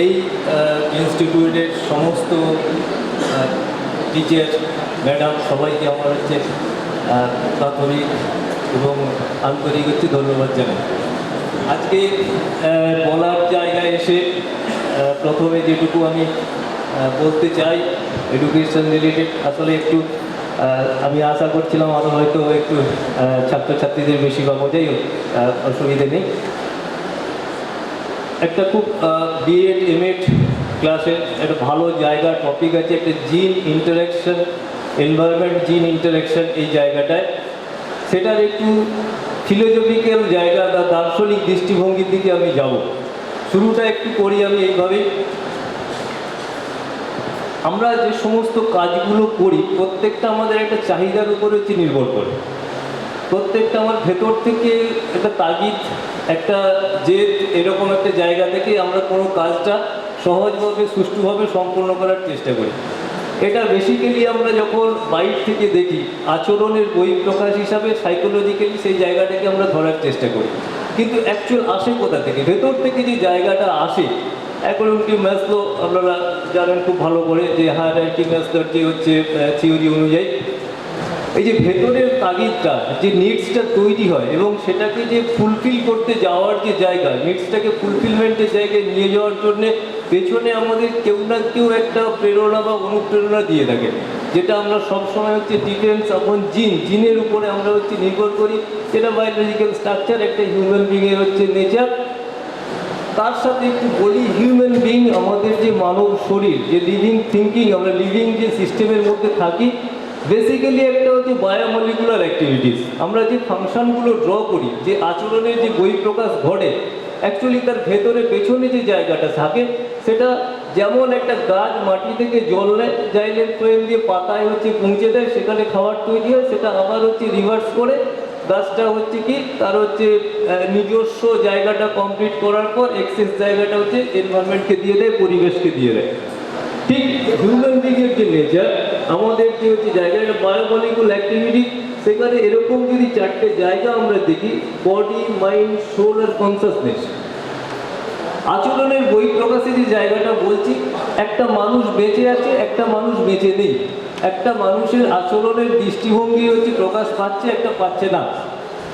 এই ইনস্টিটিউটের সমস্ত টিচার ম্যাডাম সবাইকে আমার প্রাথমিক এবং আন্তরিক ধন্যবাদ জানাই। আজকে বলার জায়গায় এসে প্রথমে যেটুকু আমি বলতে চাই এডুকেশন রিলেটেড, আসলে একটু আমি আশা করছিলাম আরও হয়তো একটু ছাত্রছাত্রীদের বেশি পাবো, যাই হোক অসুবিধে নেই। একটা খুব বিএড এমএড ক্লাসের একটা ভালো জায়গা টপিক আছে, একটা জিন ইন্টারাকশন, এনভায়রনমেন্ট জিন ইন্টারাকশন, এই জায়গাটায় সেটার একটু ফিলোজফিক্যাল জায়গা বা দার্শনিক দৃষ্টিভঙ্গির দিকে আমি যাব। শুরুটা একটু করি আমি এইভাবেই। আমরা যে সমস্ত কাজগুলো করি প্রত্যেকটা আমাদের একটা চাহিদার উপরে নির্ভর করে। প্রত্যেকটা আমার ভেতর থেকে একটা তাগিদ, একটা জেদ, এরকম একটা জায়গা থেকে আমরা কোনো কাজটা সহজভাবে সুষ্ঠুভাবে সম্পন্ন করার চেষ্টা করি। এটা বেসিক্যালি আমরা যখন বাইরে থেকে দেখি আচরণের বহিঃপ্রকাশ হিসাবে সাইকোলজিক্যালি সেই জায়গাটাকে আমরা ধরার চেষ্টা করি, কিন্তু অ্যাকচুয়াল আসে কোথা থেকে? ভেতর থেকে যে জায়গাটা আসে, অ্যাকর্ডিং ম্যাসলো আপনারা জানেন খুব ভালো করে যে হায়ারার্কি ম্যাসলোর যে থিওরি অনুযায়ী এই যে ভেতরের তাগিদটা, যে নিডসটা তৈরি হয় এবং সেটাকে যে ফুলফিল করতে যাওয়ার যে জায়গা, নিডসটাকে ফুলফিলমেন্টের জায়গায় নিয়ে যাওয়ার জন্যে পেছনে আমাদের কেউ না কেউ একটা প্রেরণা বা অনুপ্রেরণা দিয়ে থাকে, যেটা আমরা সবসময় ডিপেন্ডস আপন জিনের উপরে আমরা নির্ভর করি, যেটা বায়োলজিক্যাল স্ট্রাকচার, একটা হিউম্যান বিংয়ের নেচার। তার সাথে একটু বলি, হিউম্যান বিং আমাদের যে মানব শরীর, যে লিভিং থিঙ্কিং, আমরা লিভিং যে সিস্টেমের মধ্যে থাকি, বেসিক্যালি একটা বায়োমলিকুলার অ্যাক্টিভিটিস। আমরা যে ফাংশনগুলো ড্র করি, যে আচরণের যে বহিঃপ্রকাশ ঘটে, অ্যাকচুয়ালি তার ভেতরে পেছনে যে জায়গাটা থাকে, সেটা যেমন একটা গাছ মাটি থেকে জল নেয়, জাইলের ফ্রেম দিয়ে পাতায় পৌঁছে দেয়, সেখানে খাবার তৈরি হয়, সেটা আবার রিভার্স করে গাছটা কি তার নিজস্ব জায়গাটা কমপ্লিট করার পর এক্সেস জায়গাটা এনভায়রনমেন্টকে দিয়ে দেয়, পরিবেশকে দিয়ে দেয়। ঠিক হিউম্যান বিংয়ের যে নেচার, আমাদের যে জায়গায় বায়োমলিকুলার অ্যাক্টিভিটি, সেখানে এরকম যদি চারটে জায়গা আমরা দেখি, বডি, মাইন্ড, সোল আর কনসাসনেস। আচরণের বহিঃপ্রকাশে যে জায়গাটা বলছি, একটা মানুষ বেঁচে আছে, একটা মানুষ বেঁচে নেই। একটা মানুষের আচরণের দৃষ্টিভঙ্গি প্রকাশ পাচ্ছে, একটা পাচ্ছে না।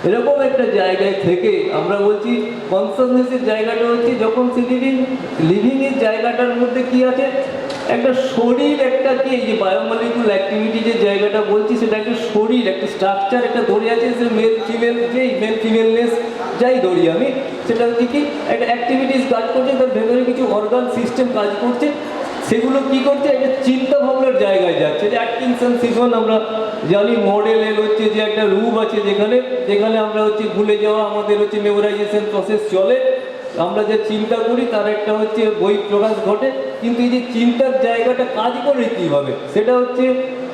এরকম একটা জায়গায় থেকে আমরা বলছি কনসাসনেসের জায়গাটা যখন সে লিভিংয়ের জায়গাটার মধ্যে কি আছে, একটা শরীর, একটা কি এই যে বায়োমলিকুলার অ্যাক্টিভিটি যে জায়গাটা বলছি, সেটা একটা শরীর, একটা স্ট্রাকচার একটা ধরে আছে, যে মেল ফিমেল, যেই মেল ফিমেলনেস যাই ধরি আমি, সেটা কি একটা অ্যাক্টিভিটিস কাজ করছে, তার ভেতরে কিছু অর্গান সিস্টেম কাজ করছে, সেগুলো কি করছে, একটা চিন্তা ভাবনার জায়গায় যাচ্ছে। যে অ্যাটকিনসন সিজন আমরা জানি, মডেলের যে একটা রূপ আছে, যেখানে যেখানে আমরা ভুলে যাওয়া আমাদের মেমোরাইজেশন প্রসেস চলে, আমরা যে চিন্তা করি তার একটা বহিঃপ্রকাশ ঘটে। কিন্তু এই যে চিন্তার জায়গাটা কাজ করে কীভাবে, সেটা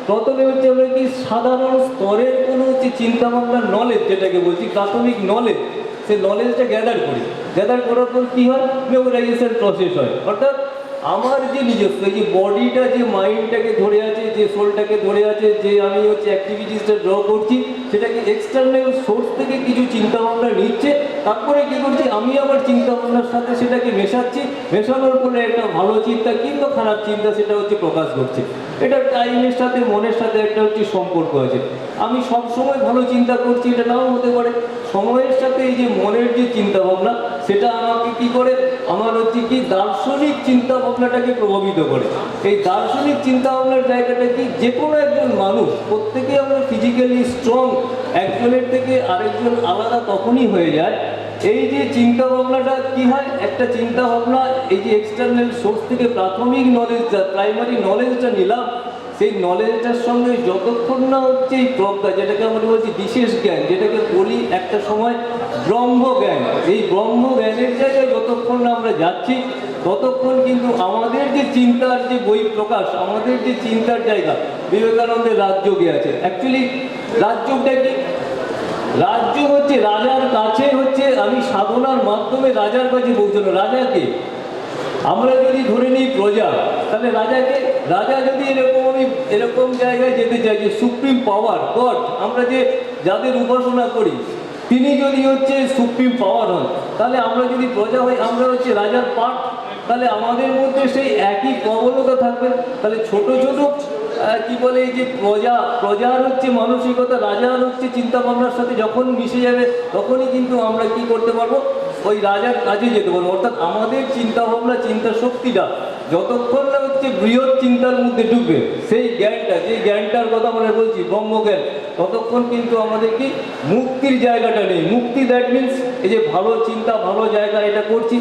প্রথমে আমরা কি সাধারণ স্তরের কোনো চিন্তা ভাবনার নলেজ, যেটাকে বলছি প্রাথমিক নলেজ, সেই নলেজটা গ্যাদার করি। গ্যাদার করার পর কী হয়, মেমোরাইজেশন প্রসেস হয়। অর্থাৎ আমার যে নিজস্ব যে বডিটা, যে মাইন্ডটাকে ধরে আছে, যে সোলটাকে ধরে আছে, যে আমি অ্যাক্টিভিটিসটা ড্র করছি, সেটাকে এক্সটার্নাল সোর্স থেকে কিছু চিন্তাভাবনা নিচ্ছে, তারপরে কী করছি, আমি আমার চিন্তাভাবনার সাথে সেটাকে মেশাচ্ছি, মেশানোর পরে একটা ভালো চিন্তা কিংবা খারাপ চিন্তা সেটা প্রকাশ করছে। এটা টাইমের সাথে, মনের সাথে একটা সম্পর্ক আছে। আমি সব সময় ভালো চিন্তা করছি, এটা নাও হতে পারে। সময়ের সাথে এই যে মনের যে চিন্তাভাবনা, সেটা আমাকে কি করে, আমার কি দার্শনিক চিন্তা ভাবনাটাকে প্রভাবিত করে। এই দার্শনিক চিন্তা ভাবনার জায়গাটা কি, যে কোনো একজন মানুষ, প্রত্যেকে আমরা ফিজিক্যালি স্ট্রং, একজনের থেকে আরেকজন আলাদা তখনই হয়ে যায় এই যে চিন্তা ভাবনাটা কি হয়, একটা চিন্তা ভাবনা এই যে এক্সটার্নাল সোর্স থেকে প্রাথমিক নলেজটা, প্রাইমারি নলেজটা নিলাম, সেই নলেজটার সঙ্গে যতক্ষণ না এই প্রজ্ঞা, যেটাকে আমরা বলছি বিশেষ জ্ঞান, যেটাকে বলি একটা সময় ব্রহ্মজ্ঞান, এই ব্রহ্মজ্ঞানের জায়গায় যতক্ষণ না আমরা যাচ্ছি, ততক্ষণ কিন্তু আমাদের যে চিন্তার যে বহিঃপ্রকাশ, আমাদের যে চিন্তার জায়গা, বিবেকানন্দের রাজযোগে আছে। অ্যাকচুয়ালি রাজযোগটা কি, রাজ্য রাজার কাছে আমি সাধনার মাধ্যমে রাজার কাছে পৌঁছানো। রাজাকে আমরা যদি ধরে নিই প্রজা, তাহলে রাজাকে, রাজা যদি আমি এরকম জায়গায় যেতে চাই যে সুপ্রিম পাওয়ার গড, আমরা যাদের উপাসনা করি, তিনি যদি হচ্ছে সুপ্রিম পাওয়ার হন, তাহলে আমরা যদি প্রজা হই, আমরা হচ্ছে রাজার পাঠ, তাহলে আমাদের মধ্যে সেই একই প্রবণতা থাকবে। তাহলে ছোট ছোট কি বলে এই যে প্রজার হচ্ছে মানসিকতা, রাজার হচ্ছে চিন্তা ভাবনার সাথে যখন মিশে যাবে, তখনই কিন্তু আমরা কি করতে পারবো, ওই রাজার কাজে যেতে পারবো। অর্থাৎ আমাদের চিন্তা ভাবনা, চিন্তা শক্তিটা যতক্ষণ না হচ্ছে বৃহৎ চিন্তার মধ্যে ঢুকবে, সেই জ্ঞানটা, যে জ্ঞানটার কথা আমরা বলছি ব্রহ্মজ্ঞান, ততক্ষণ কিন্তু আমাদের কি মুক্তির জায়গাটা নেই। মুক্তি দ্যাট মিনস এই যে ভালো চিন্তা, ভালো জায়গা, এটা করছি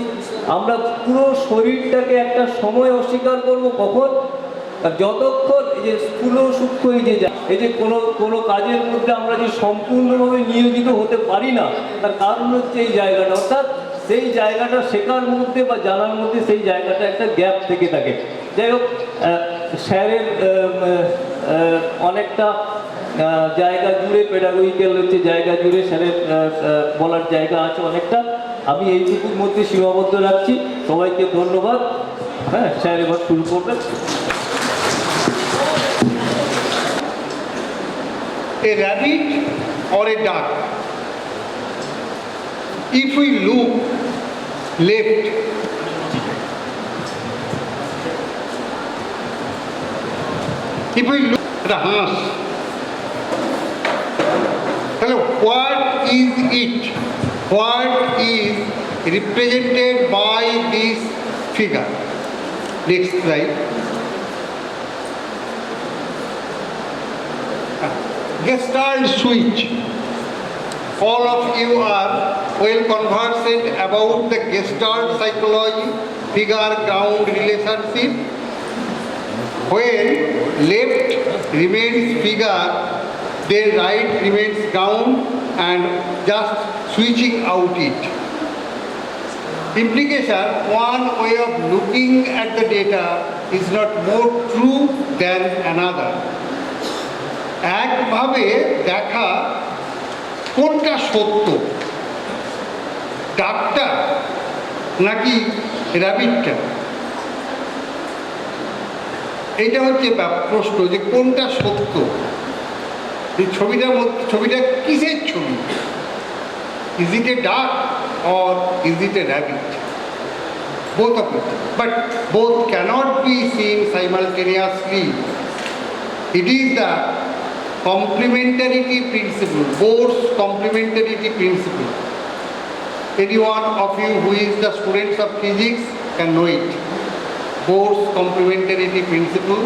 আমরা পুরো শরীরটাকে একটা সময় অস্বীকার করব কখন, আর যতক্ষণ এই যে স্থূল সূক্ষ্ম এই যে কোনো কাজের মধ্যে আমরা যে সম্পূর্ণভাবে নিয়োজিত হতে পারি না, তার কারণ হচ্ছে এই জায়গাটা। অর্থাৎ সেই জায়গাটা শেখার মধ্যে বা জানার মধ্যে সেই জায়গাটা একটা গ্যাপ থেকে থাকে। যাই হোক, স্যারের অনেকটা জায়গা জুড়ে, পেডাগোজিক্যাল হচ্ছে জায়গা জুড়ে স্যারের বলার জায়গা আছে অনেকটা। আমি এইটুকুর মধ্যে সীমাবদ্ধ রাখছি। সবাইকে ধন্যবাদ। হ্যাঁ, স্যার এবার শুরু করবেন। A rabbit or a duck? If we look left, if we look at a horse, hello, what is it? What is represented by this figure? Next slide. Gestalt switch. All of you are well conversant about the Gestalt psychology, figure-ground relationship. When left remains figure, then right remains ground, and just switching out it. Implication: one way of looking at the data is not more true than another. একভাবে দেখা কোনটা সত্য, ডাকটা নাকি র্যাবিটটা? এইটা হচ্ছে প্রশ্ন, যে কোনটা সত্য। এই ছবিটা কিসের ছবি? ইজ ইট এ ডাক or is it A rabbit? Both of it, but both cannot be seen simultaneously. It is the complementarity principle, Bohr's complementarity principle. Any one of you who is the students of physics can know it. Bohr's complementarity principle.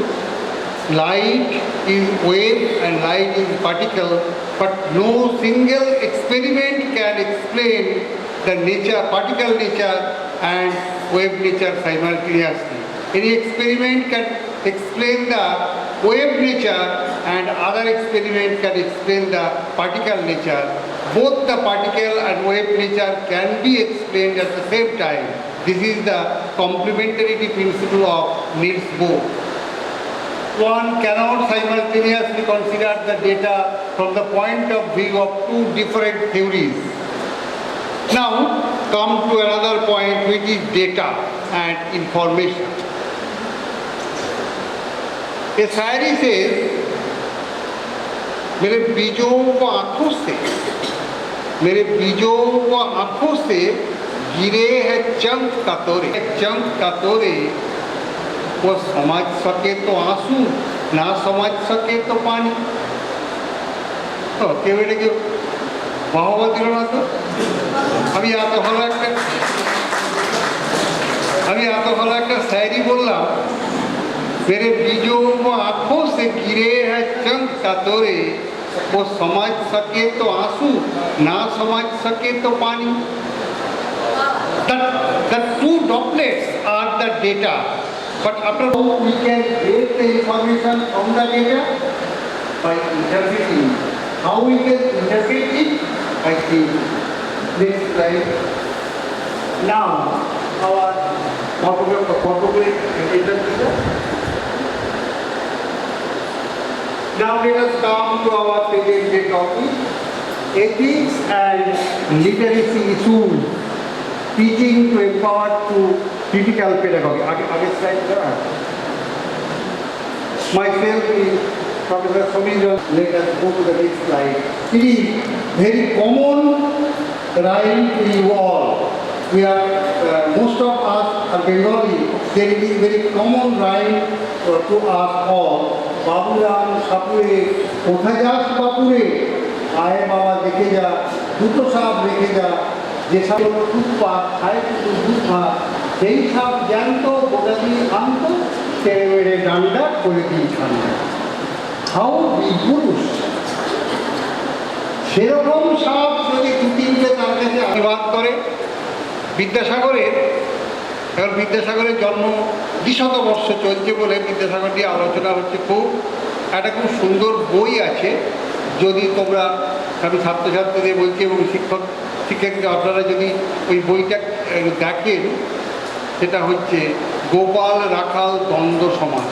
Light is wave and light is particle, but no single experiment can explain the nature, particle nature and wave nature simultaneously. Any experiment can explain the wave nature and other experiment can explain the particle nature. Both the particle and wave nature can be explained at the same time. This is the complementarity principle of Niels Bohr. One cannot simultaneously consider the data from the point of view of two different theories. Now come to another point, which is data and information. A शायरी से मेरे बीजों व आंखों से गिरे हैं चंद कतोरे, वो समझ सके तो आंसू, ना समझ सके तो पानी। तो কেউ এটাকে বাহবা দিল না তো? আমি এত ভালো একটা শায়রি বললাম, मेरे बीजों को आंखों से गिरे हैं चंद कतोरे, वो समझ सके तो आंसू, ना समझ सके तो पानी। The two droplets are the data, but after all we can get the information from the data by interpreting. How we can interpret it? By seeing. Next slide. Now our photographic interpretation. Now let us come to our present topic, ethics and literacy issues, teaching to empower through critical pedagogy. Myself is Professor Somindra, let us go to the next slide. It is very common rhyme to you all. We are, most of us are Bengali. There is very common rhyme to us all. Baburam সাপুরে কোথায় যাস বাপুরে, আয় বাবা দেখে যা, দুটো সাপ রেখে যা, যে সাপ ফুটপাত খায় শুধু দুধ ভাত, সেই সাপ জ্যান্ত গোটা দিয়ে আনত, তেড়ে মেরে ডান্ডা করে দিয়ে ঠান্ডা। হাউ পুরুষ সেরকম সাপ যদি দু তিনটে তার কাছে আশীর্বাদ করে। বিদ্যাসাগরের, এখন বিদ্যাসাগরের জন্ম ২০০ বর্ষ চলছে বলে বিদ্যাসাগর নিয়ে আলোচনা হচ্ছে খুব। একটা খুব সুন্দর বই আছে, যদি তোমরা, আমি ছাত্রছাত্রীদের বলছি এবং শিক্ষকদের আপনারা যদি ওই বইটা দেখেন, সেটা হচ্ছে গোপাল রাখাল দ্বন্দ্ব সমাস,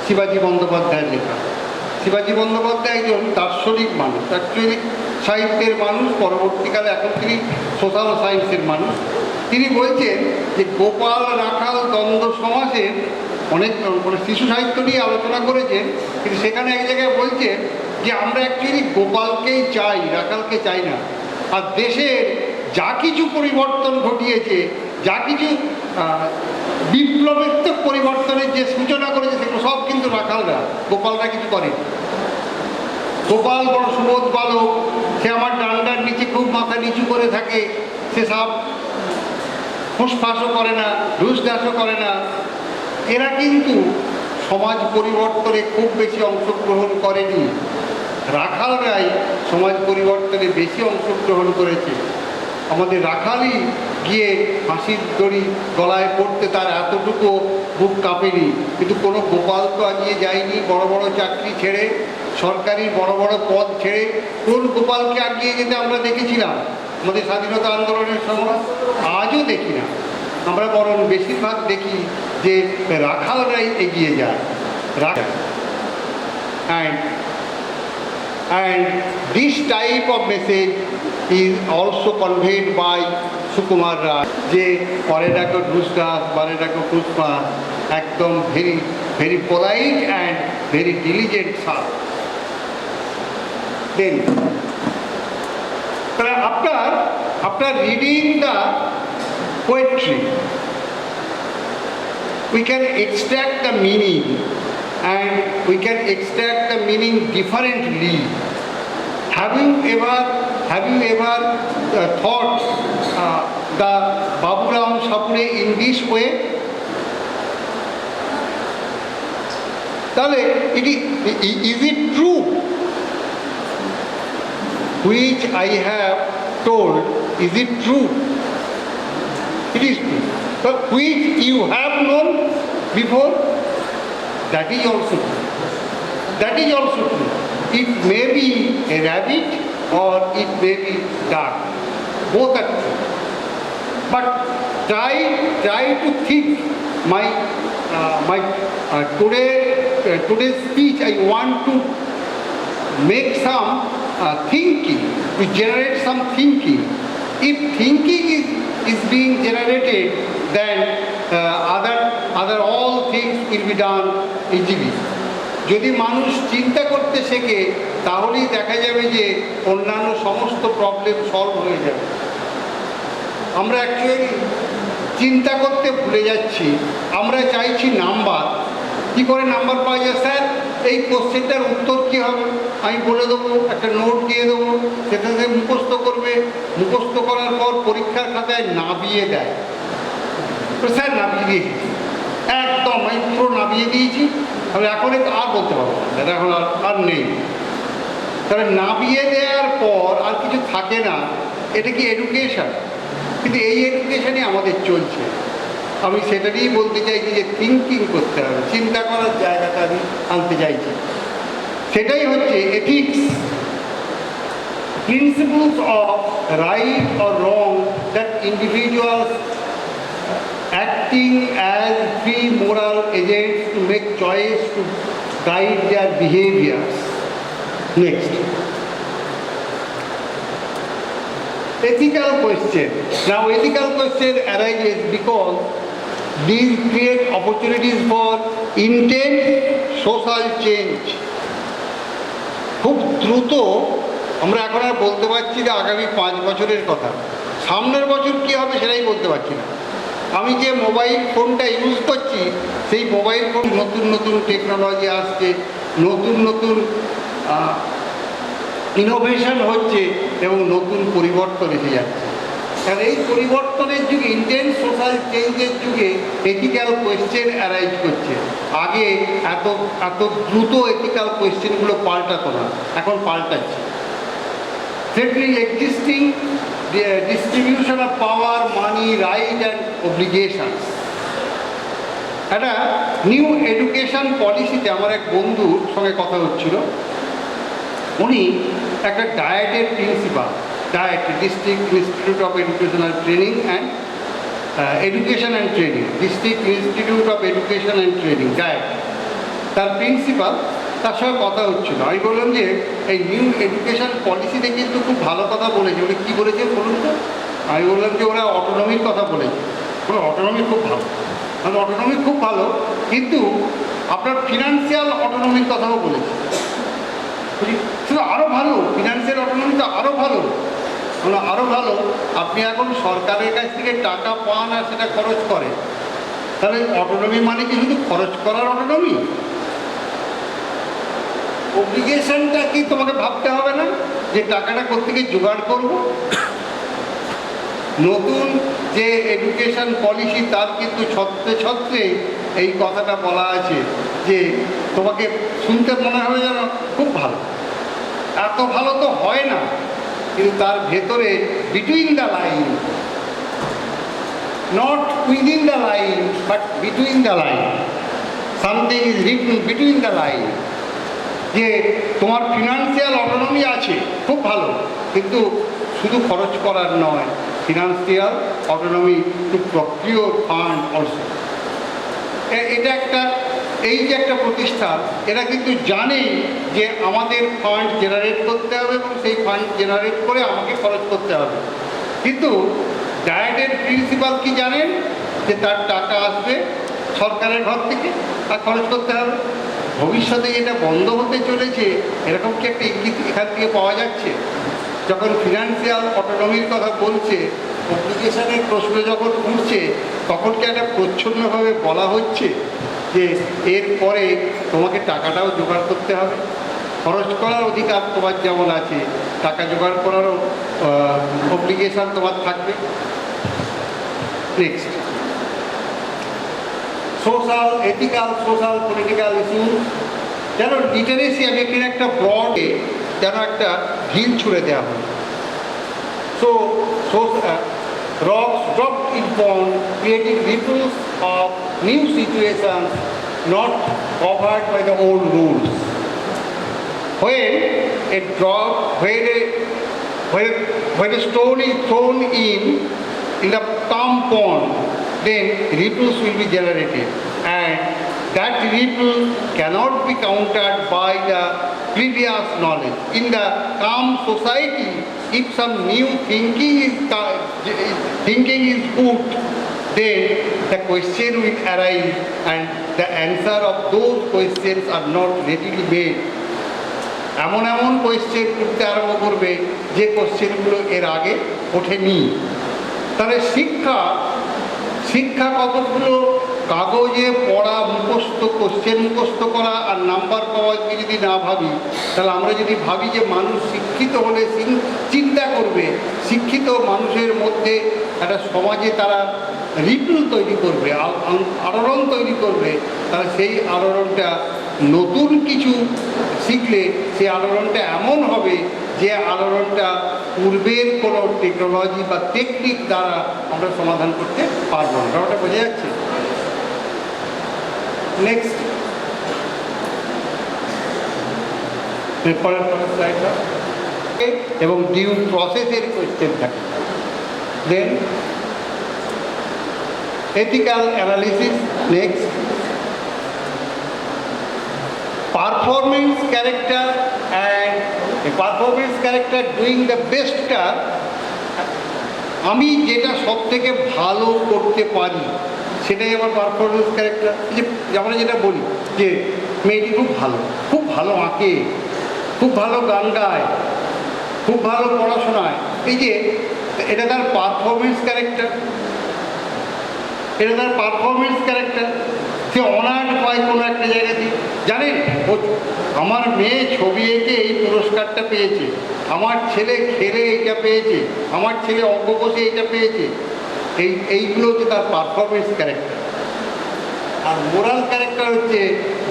শিবাজী বন্দ্যোপাধ্যায়ের লেখা। শিবাজী বন্দ্যোপাধ্যায় একজন দার্শনিক মানুষ, অ্যাকচুয়ালি সাহিত্যের মানুষ, পরবর্তীকালে এখন তিনি সোশ্যাল সায়েন্সের মানুষ। তিনি বলছেন যে গোপাল রাখাল দ্বন্দ্ব সমাসের অনেক শিশু সাহিত্য নিয়ে আলোচনা করেছেন, কিন্তু সেখানে এক জায়গায় বলছেন যে আমরা অ্যাকচুয়ালি গোপালকেই চাই, রাখালকে চাই না। আর দেশের যা কিছু পরিবর্তন ঘটিয়েছে, যা কিছু বিপ্লবাত্মক পরিবর্তনের যে সূচনা করেছে, সেগুলো সব কিন্তু রাখালরা, গোপালরা কিছু করে। গোপাল বড় সুবোধ বালক, সে আমার ডান্ডার নিচে খুব মাথা নিচু করে থাকে, সে সব ফুসফাসও করে না, ঢুসঢাসও করে না। এরা কিন্তু সমাজ পরিবর্তনে খুব বেশি অংশগ্রহণ করেনি, রাখালরাই সমাজ পরিবর্তনে বেশি অংশগ্রহণ করেছে। আমাদের রাখালই গিয়ে ফাঁসির দড়ি গলায় পড়তে তার এতটুকু বুক কাঁপেনি, কিন্তু কোনো গোপাল তো এগিয়ে যায়নি। বড় বড় চাকরি ছেড়ে, সরকারি বড় বড় পদ ছেড়ে কোন গোপালকে এগিয়ে যেতে আমরা দেখেছিলাম আমাদের স্বাধীনতা আন্দোলনের সময়? আজও দেখি না। আমরা বরং বেশিরভাগ দেখি যে রাখালরাই এগিয়ে যায়। And this type of message is also conveyed by Sukumar Ray, যে পরে ডাকো ঢুসঢাস, পরে ডাকো ফুসফাস, একদম very very polite and very diligent সাপ। দেন after reading the poetry, we can extract the meaning, and we can extract the meaning differently. Have you ever thought the Baburam Sapure in this way? তাহলে is it true which I have told? Is it true? It is true. But which you have known before, that is also true. That is also true. It may be a rabbit or it may be duck. Both are true. But try to think. Today's speech, I want to make some thinking, to generate some thinking. If thinking is being generated, then other all things will be done easily. যদি মানুষ চিন্তা করতে শেখে, তাহলেই দেখা যাবে যে অন্যান্য সমস্ত প্রবলেম সলভ হয়ে যাবে। আমরা অ্যাকচুয়ালি চিন্তা করতে ভুলে যাচ্ছি। আমরা চাইছি নাম্বার। কী করে নাম্বার পাওয়া যায়? স্যার এই কোশ্চেনটার উত্তর কী হবে আমি বলে দেবো, একটা নোট দিয়ে দেবো, সেটা থেকে মুখস্থ করবে। মুখস্থ করার পর পরীক্ষার খাতায় নামিয়ে দেয়। তো স্যার নামিয়ে দিয়েছি, একদম আমি পুরো নামিয়ে দিয়েছি, আমি এখন আর বলতে পারবো না, এখন আর নেই। তাহলে নামিয়ে দেওয়ার পর আর কিছু থাকে না। এটা কি এডুকেশন? কিন্তু এই এডুকেশনই আমাদের চলছে। আমি সেটা নিয়েই বলতে চাইছি যে থিঙ্কিং করতে হবে, চিন্তা করার জায়গাটা আমি আনতে চাইছি। সেটাই হচ্ছে ethics, principles of right or wrong that individuals acting as free moral agents to make choice to guide their behaviors. Next, ethical question. Now ethical question arises because these create opportunities for intense social change. খুব দ্রুত আমরা এখন আর বলতে পারছি যে আগামী 5 বছরের কথা, সামনের বছর কী হবে সেটাই বলতে পারছি না। আমি যে মোবাইল ফোনটা ইউজ করছি সেই মোবাইল ফোন নতুন নতুন টেকনোলজি আসছে, নতুন নতুন ইনোভেশন হচ্ছে এবং নতুন পরিবর্তন এসে যাচ্ছে। কারণ এই পরিবর্তনের যুগে, ইন্টেন্স সোশ্যাল চেঞ্জের যুগে এথিক্যাল কোয়েশ্চেন অ্যারাইজ করছে। আগে এত এত দ্রুত এথিক্যাল কোয়েশ্চেনগুলো পাল্টাতো না, এখন পাল্টাচ্ছে। সেটলি existing distribution of power, money, right and obligations. একটা নিউ এডুকেশন পলিসিতে আমার এক বন্ধুর সঙ্গে কথা হচ্ছিল। উনি একটা ডায়েটের principal, DIET district institute of educational training and education and training, district institute of education and training DIET, তার প্রিন্সিপাল। তার সঙ্গে কথা হচ্ছিল। আমি বললাম যে এই নিউ এডুকেশন পলিসিতে কিন্তু খুব ভালো কথা বলেছে। ওরা কী বলেছে বলুন তো? আমি বললাম যে ওরা অটোনমির কথা বলেছে। ওরা অটোনমি খুব ভালো, মানে অটোনমি খুব ভালো, কিন্তু আপনার ফিনান্সিয়াল অটোনমির কথাও বলেছে। শুধু আরও ভালো, ফিনান্সিয়াল অটোনমি তো আরও ভালো, মানে আরও ভালো। আপনি এখন সরকারের কাছ থেকে টাকা পান আর সেটা খরচ করেন, তাহলে অটোনমি মানে কি শুধু খরচ করার অটোনমি? অব্লিগেশনটা কি তোমাকে ভাবতে হবে না যে টাকাটা কোত্থেকে জোগাড় করব? নতুন যে এডুকেশন পলিসি তার কিন্তু ছত্রে ছত্রে এই কথাটা বলা আছে যে তোমাকে শুনতে মনে হবে যেন খুব ভালো, এত ভালো তো হয় না, কিন্তু তার ভেতরে between the line, not within the line but between the line, something is written between the line, যে তোমার ফিনান্সিয়াল অটোনমি আছে খুব ভালো, কিন্তু শুধু খরচ করার নয়, financial autonomy to procure fund also. এটা একটা, এই যে একটা প্রতিষ্ঠান, এরা কিন্তু জানে যে আমাদের ফান্ড জেনারেট করতে হবে এবং সেই ফান্ড জেনারেট করে আমাকে খরচ করতে হবে। কিন্তু ডায়েটের প্রিন্সিপাল কি জানেন? যে তার টাকা আসবে সরকারের ঘর থেকে আর খরচ করতে হবে। ভবিষ্যতে এটা বন্ধ হতে চলেছে এরকম কি একটা ইঙ্গিত এখান থেকে পাওয়া যাচ্ছে? যখন ফিনান্সিয়াল অটোনমির কথা বলছে, অব্লিগেশনের প্রশ্ন যখন উঠছে, তখন কি একটা প্রচ্ছন্নভাবে বলা হচ্ছে যে এরপরে তোমাকে টাকাটাও জোগাড় করতে হবে, খরচ করার অধিকার তোমার যেমন আছে, টাকা জোগাড় করারও অব্লিগেশন তোমার থাকবে। Next, social, ethical, social, political issue. যেন লিটারেসি, আমি এখানে একটা ব্রডে যেন একটা ঢিল ছুঁড়ে দেওয়া হয়। So rocks dropped in pond, creating ripples of new situations not covered by the old rules. When a drop, when a stone is thrown in the calm pond, then ripples will be generated, and that ripple cannot be countered by the previous knowledge. In the calm society, if some new thinking is put, then the question will arise and the answer of those questions are not readily made. এমন এমন question করতে আরম্ভ করবে যে কোয়েশ্চেনগুলো এর আগে ওঠেনি। তাহলে শিক্ষা কতগুলো কাগজে পড়া, মুখস্থ, কোশ্চেন মুখস্থ করা আর নাম্বার পাওয়াকে যদি না ভাবি, তাহলে আমরা যদি ভাবি যে মানুষ শিক্ষিত হলে চিন্তা করবে, শিক্ষিত মানুষের মধ্যে একটা সমাজে তারা রিপল তৈরি করবে, আলোড়ন তৈরি করবে, তাহলে সেই আলোড়নটা নতুন কিছু শিখলে সেই আলোড়নটা এমন হবে যে আলোড়নটা পূর্বের কোনো টেকনোলজি বা টেকনিক দ্বারা আমরা সমাধান করতে পারবো না। ব্যাপারটা বোঝা যাচ্ছে? নেক্সট, পরের স্লাইডটা, এবং ডিউ প্রসেসের কোয়েশ্চেন থাকে। দেন ethical analysis. Next, performance character, and a performance character doing the best টা আমি যেটা সব থেকে ভালো করতে পারি সেটাই আমার পারফরমেন্স ক্যারেক্টার। যে আমরা যেটা বলি যে মেয়েটি খুব ভালো আঁকে, খুব ভালো গান গায়, খুব ভালো পড়াশোনায়, এই যে এটা তার পারফরমেন্স ক্যারেক্টার, এটা তার পারফরমেন্স ক্যারেক্টার। সে অনার্ড পায় কোনো একটা জায়গাতে। জানেন, ও আমার মেয়ে ছবি এঁকে এই পুরস্কারটা পেয়েছে, আমার ছেলে খেলে এইটা পেয়েছে, আমার ছেলে অঙ্ক কষে এইটা পেয়েছে। এইগুলো হচ্ছে তার পারফরমেন্স ক্যারেক্টার। আর মোরাল ক্যারেক্টার হচ্ছে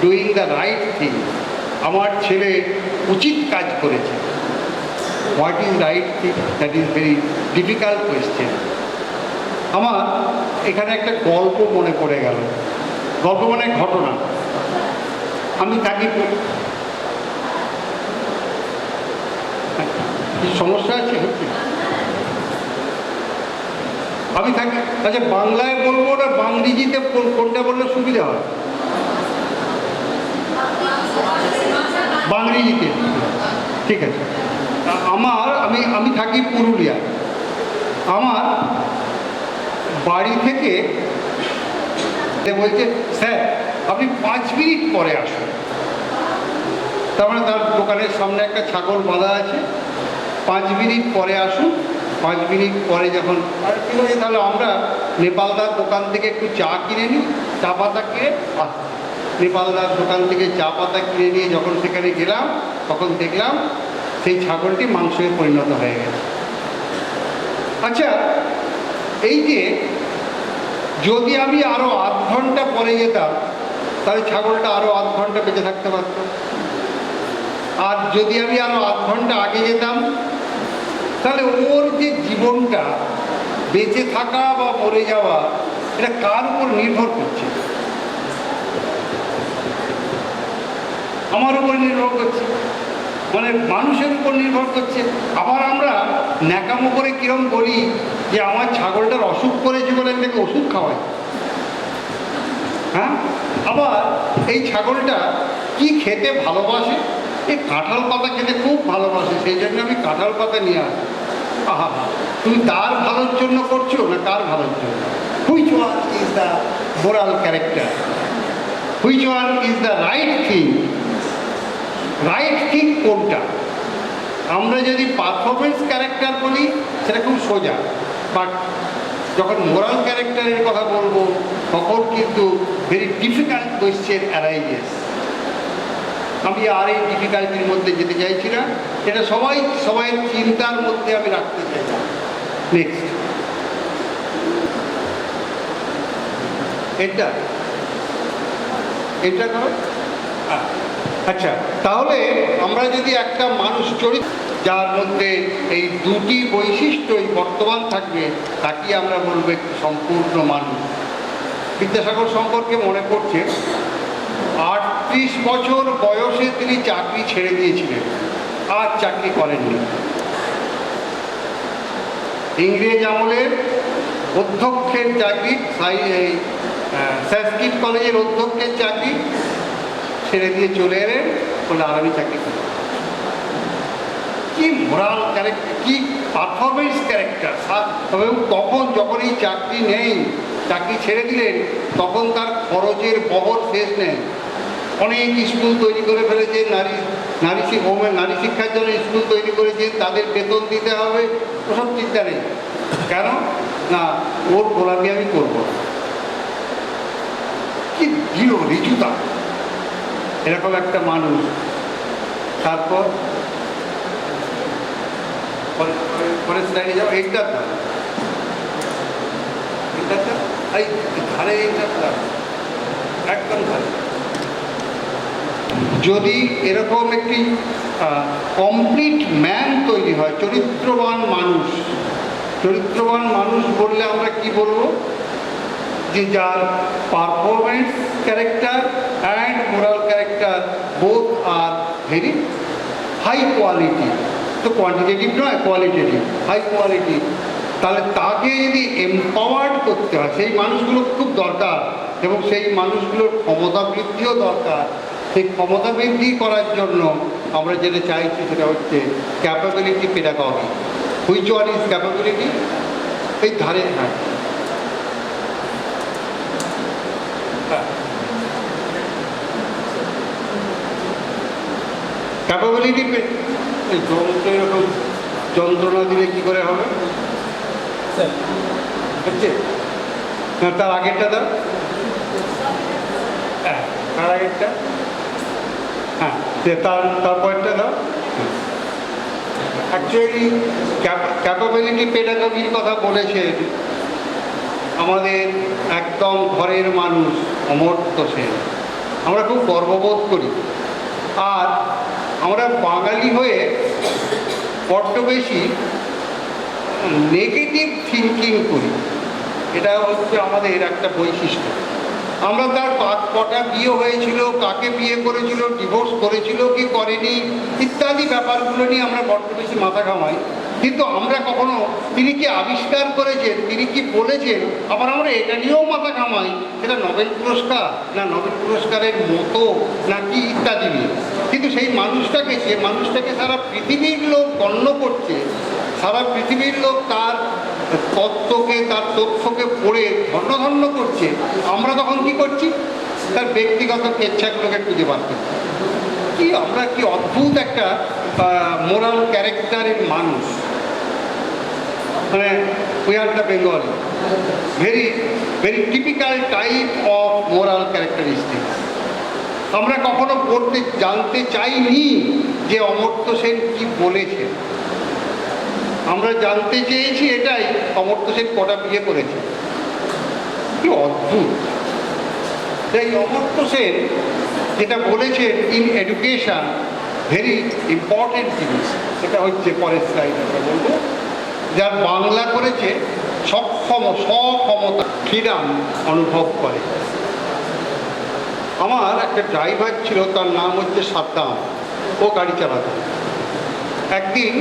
ডুইং দ্য রাইট থিং। আমার ছেলে উচিত কাজ করেছে। What is right thing? That is very difficult question. আমার এখানে একটা গল্প মনে পড়ে গেল। গল্প মানে ঘটনা। আমি থাকি, কি সমস্যা আছে হচ্ছে? আমি থাকি, আচ্ছা বাংলায় বলবো না বাংলিজিতে কোনটা বললে সুবিধা হয়? বাংলিজিতে, ঠিক আছে। আমি থাকি পুরুলিয়া। আমার বাড়ি থেকে বলছে, স্যার আপনি 5 মিনিট পরে আসুন। তার মানে তার দোকানের সামনে একটা ছাগল বাঁধা আছে, 5 মিনিট পরে আসুন। 5 মিনিট পরে যখন তাহলে আমরা নেপালদার দোকান থেকে একটু চা কিনে নিই, চা পাতা কিনে নেপালদার দোকান থেকে চা পাতা কিনে নিয়ে যখন সেখানে গেলাম, তখন দেখলাম সেই ছাগলটি মাংসে পরিণত হয়ে গেছে। আচ্ছা, এই যে যদি আমি আরও আধ ঘন্টা পরে যেতাম, তাহলে ছাগলটা আরও আধ ঘন্টা বেঁচে থাকতে পারত। আর যদি আমি আরও আধ ঘন্টা আগে যেতাম, তাহলে ওর যে জীবনটা বেঁচে থাকা বা মরে যাওয়া, এটা কার উপর নির্ভর করছে? আমার উপর নির্ভর করছে, মানে মানুষের উপর নির্ভর করছে। আবার আমরা ন্যাকামো করে কিরম বলি যে আমার ছাগলটার অসুখ করেছে বলে তাকে ওষুধ খাওয়াই। হ্যাঁ, আবার এই ছাগলটা কি খেতে ভালোবাসে, এই কাঁঠাল পাতা খেতে খুব ভালোবাসে, সেই জন্য আমি কাঁঠাল পাতা নিয়ে আসি। আহা, তুমি তার ভালোর জন্য করছো না কার ভালোর জন্য? Which one is the moral character? Which one is the right thing? Right thing কোনটা? আমরা যদি পারফরমেন্স ক্যারেক্টার বলি সেটা খুব সোজা, বাট যখন মোরাল ক্যারেক্টারের কথা বলবো তখন কিন্তু ভেরি ডিফিকাল্ট কোয়েশ্চেন অ্যারাইজেস। আমি আর এই ডিফিকাল্টির মধ্যে যেতে চাইছি না, এটা সবাই চিন্তার মধ্যে আমি রাখতে চাই। নেক্সট, এটা করো। আচ্ছা, তাহলে আমরা যদি একটা মানুষ চরিত্র যার মধ্যে এই দুটি বৈশিষ্ট্যই বর্তমান থাকবে, তাকে আমরা বলবো একটি সম্পূর্ণ মানুষ। বিদ্যাসাগর সম্পর্কে মনে পড়ছে, 38 বছর বয়সে তিনি চাকরি ছেড়ে দিয়েছিলেন, আর চাকরি করেননি। ইংরেজ আমলের অধ্যক্ষের চাকরি, সংস্কৃত কলেজের অধ্যক্ষের চাকরি ছেড়ে দিয়ে চলে এলেন, বলে আর আমি চাকরি করি। কি মোরাল ক্যারেক্টার, কি পারফরমেন্স ক্যারেক্টার! তবে তখন যখন এই চাকরি নেই, চাকরি ছেড়ে দিলেন, তখন তার খরচের বহর শেষ নেই। অনেক স্কুল তৈরি করে ফেলেছেন, নারী শিক্ষার জন্য স্কুল তৈরি করেছেন, তাদের বেতন দিতে হবে, ওসব চিন্তা নেই। কেন না, ওর গোলামি আমি করবো। কি দৃঢ় ঋজুতা এরকম একটা মানুষ। তারপর পরের স্লাইডে যাও। এইটা এই ধারে, এইটা একদম ধারে। যদি এরকম একটি কমপ্লিট ম্যান তৈরি হয়, চরিত্রবান মানুষ বললে আমরা কি বলবো? যে যার performance character and moral character both are very high quality. তো কোয়ান্টিটেটিভ নয়, কোয়ালিটেটিভ, হাই কোয়ালিটি। তাহলে তাকে যদি এম্পাওয়ার্ড করতে হয়, সেই মানুষগুলো খুব দরকার, এবং সেই মানুষগুলোর ক্ষমতা বৃদ্ধিও দরকার। সেই ক্ষমতা বৃদ্ধি করার জন্য আমরা যেটা চাইছি সেটা হচ্ছে capability pedagogy. Which one is capability? এই ধারে, হ্যাঁ, ক্যাপাবিলিটি এই যন্ত্র এরকম যন্ত্রণা দিলে কী করে হবে? স্যার হচ্ছে না, তার আগেরটা দাও। হ্যাঁ, তার আগেরটা। হ্যাঁ, তারপরেরটা দাও। অ্যাকচুয়ালি ক্যাপাবিলিটি পেডাগজির কথা বলেছেন আমাদের একদম ঘরের মানুষ অমর্ত্য সেন। আমরা খুব গর্ববোধ করি। আর আমরা বাঙালি হয়ে বড্ড বেশি নেগেটিভ থিঙ্কিং করি, এটা হচ্ছে আমাদের একটা বৈশিষ্ট্য। আমরা তার কটা বিয়ে হয়েছিল, কাকে বিয়ে করেছিল, ডিভোর্স করেছিল কি করেনি ইত্যাদি ব্যাপারগুলো নিয়ে আমরা বড্ড বেশি মাথা ঘামাই। কিন্তু আমরা কখনো তিনি কি আবিষ্কার করেছেন, তিনি কি বলেছেন, আবার আমরা এটা নিয়েও মাথা ঘামাই সেটা নোবেল পুরস্কার না নোবেল পুরস্কারের মতো নাকি ইত্যাদি নিয়ে। কিন্তু সেই মানুষটাকে, যে মানুষটাকে সারা পৃথিবীর লোক গণ্য করছে, সারা পৃথিবীর লোক তার তত্ত্বকে, তার তথ্যকে পড়ে ধন্য করছে, আমরা তখন কি করছি? তার ব্যক্তিগত কেচ্ছাগুলোকে খুঁজে বার করছি। কি আমরা কি অদ্ভুত একটা মোরাল ক্যারেক্টারের মানুষ। মানে we are the Bengali, very very typical type of moral characteristics. আমরা কখনো পড়তে জানতে চাইনি যে অমর্ত্য সেন কি বলেছেন। আমরা জানতে চেয়েছি এটাই, অমর্ত্য সেন কটা বিয়ে করেছে। কি অদ্ভুত! তাই অমর্ত্য সেন যেটা বলেছেন ইন এডুকেশন, ভেরি ইম্পর্টেন্ট জিনিস, সেটা হচ্ছে পরের স্লাইড আমরা বলবো, যার বাংলা করেছে সক্ষমতা, ফ্রিডম অনুভব করে। আমার একটা ড্রাইভার ছিল, তার নাম হচ্ছে সাদ্দাম, ও গাড়ি চালাতো। একদিন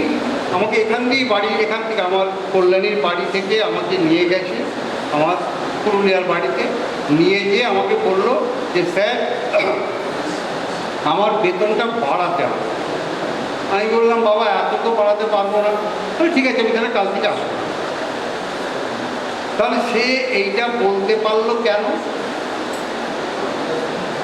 আমাকে এখান থেকে আমার কল্যাণীর বাড়ি থেকে আমাকে নিয়ে গেছে আমার পুরুলিয়ার বাড়িতে। নিয়ে গিয়ে আমাকে বলল যে স্যার আমার বেতনটা বাড়াতে হবে। আমি বললাম বাবা এত তো বাড়াতে পারবো না। ঠিক আছে, আমি তাহলে কাল থেকে আসবো। তাহলে সে এইটা বলতে পারলো কেন?